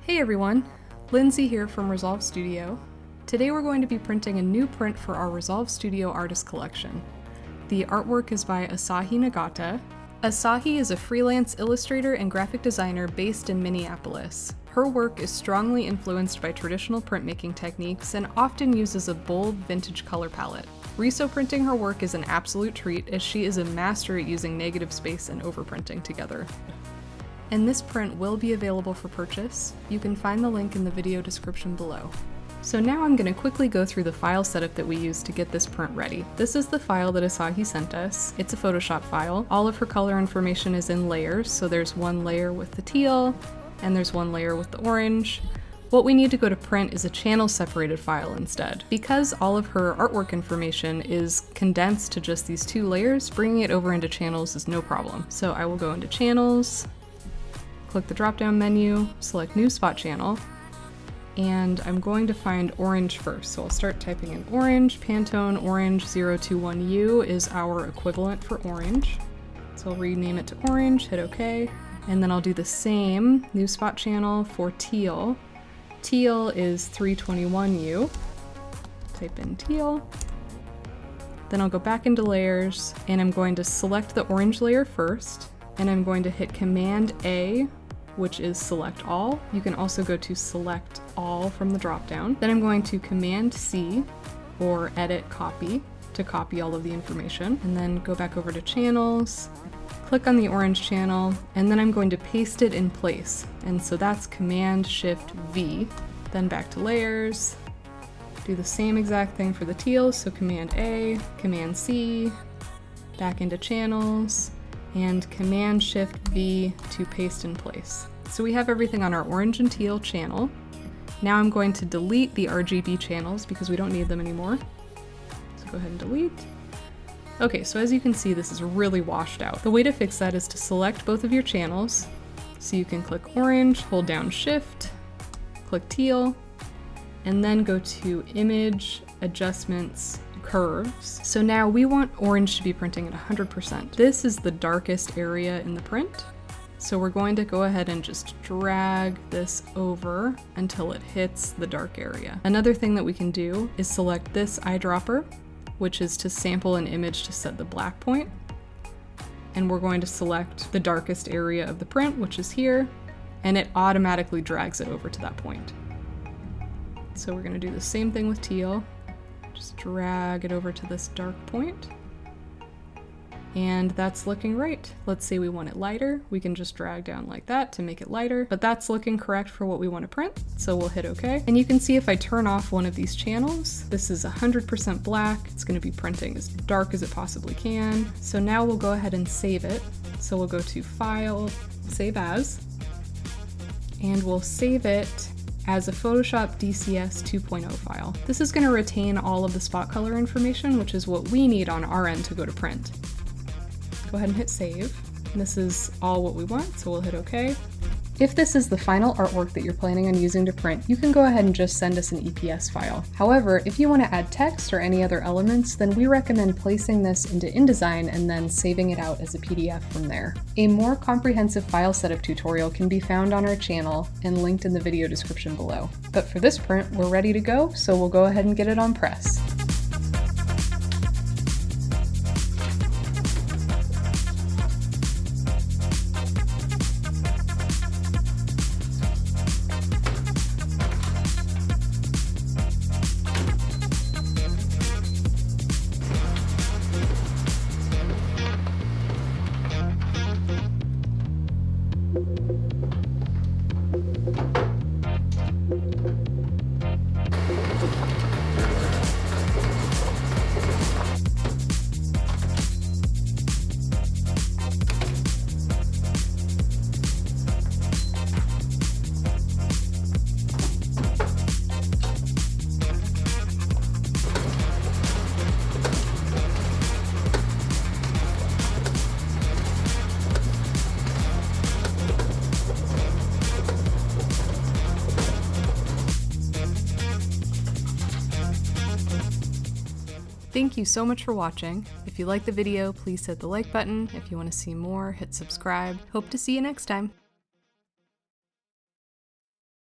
Hey everyone, Lindsay here from Risolve Studio. Today we're going to be printing a new print for our Risolve Studio Artist Collection. The artwork is by Asahi Nagata. Asahi is a freelance illustrator and graphic designer based in Minneapolis. Her work is strongly influenced by traditional printmaking techniques and often uses a bold vintage color palette. Riso printing her work is an absolute treat as she is a master at using negative space and overprinting together. And this print will be available for purchase. You can find the link in the video description below. So now I'm going to quickly go through the file setup that we used to get this print ready. This is the file that Asahi sent us. It's a Photoshop file. All of her color information is in layers, so there's one layer with the teal, and there's one layer with the orange. What we need to go to print is a channel separated file instead. Because all of her artwork information is condensed to just these two layers, bringing it over into channels is no problem. So I will go into channels, click the drop-down menu, select New Spot Channel, and I'm going to find orange first. So I'll start typing in orange. Pantone Orange 021U is our equivalent for orange. So I'll rename it to orange, hit OK, and then I'll do the same New Spot Channel for teal. Teal is 321U. Type in teal. Then I'll go back into layers, and I'm going to select the orange layer first, and I'm going to hit Command A, which is select all. You can also go to select all from the dropdown. Then I'm going to Command C, or edit copy, to copy all of the information, and then go back over to channels, click on the orange channel, and then I'm going to paste it in place. And so that's Command Shift V. Then back to layers, do the same exact thing for the teal, so Command A, Command C, back into channels, and Command Shift V to paste in place. So we have everything on our orange and teal channel. Now I'm going to delete the RGB channels because we don't need them anymore. So go ahead and delete. Okay, so as you can see, this is really washed out. The way to fix that is to select both of your channels. So you can click orange, hold down Shift, click teal, and then go to Image, Adjustments, Curves. So now we want orange to be printing at 100%. This is the darkest area in the print. So we're going to go ahead and just drag this over until it hits the dark area. Another thing that we can do is select this eyedropper, which is to sample an image to set the black point. And we're going to select the darkest area of the print, which is here, and it automatically drags it over to that point. So we're going to do the same thing with teal. Just drag it over to this dark point. And that's looking right. Let's say we want it lighter. We can just drag down like that to make it lighter, but that's looking correct for what we want to print. So we'll hit OK. And you can see if I turn off one of these channels, this is 100% black. It's going to be printing as dark as it possibly can. So now we'll go ahead and save it. So we'll go to File, Save As, and we'll save it as a Photoshop DCS 2.0 file. This is going to retain all of the spot color information, which is what we need on our end to go to print. Go ahead and hit save. And this is all what we want, so we'll hit OK. If this is the final artwork that you're planning on using to print, you can go ahead and just send us an EPS file. However, if you want to add text or any other elements, then we recommend placing this into InDesign and then saving it out as a PDF from there. A more comprehensive file setup tutorial can be found on our channel and linked in the video description below. But for this print, we're ready to go, so we'll go ahead and get it on press. Thank you so much for watching. If you liked the video, please hit the like button. If you want to see more, hit subscribe. Hope to see you next time.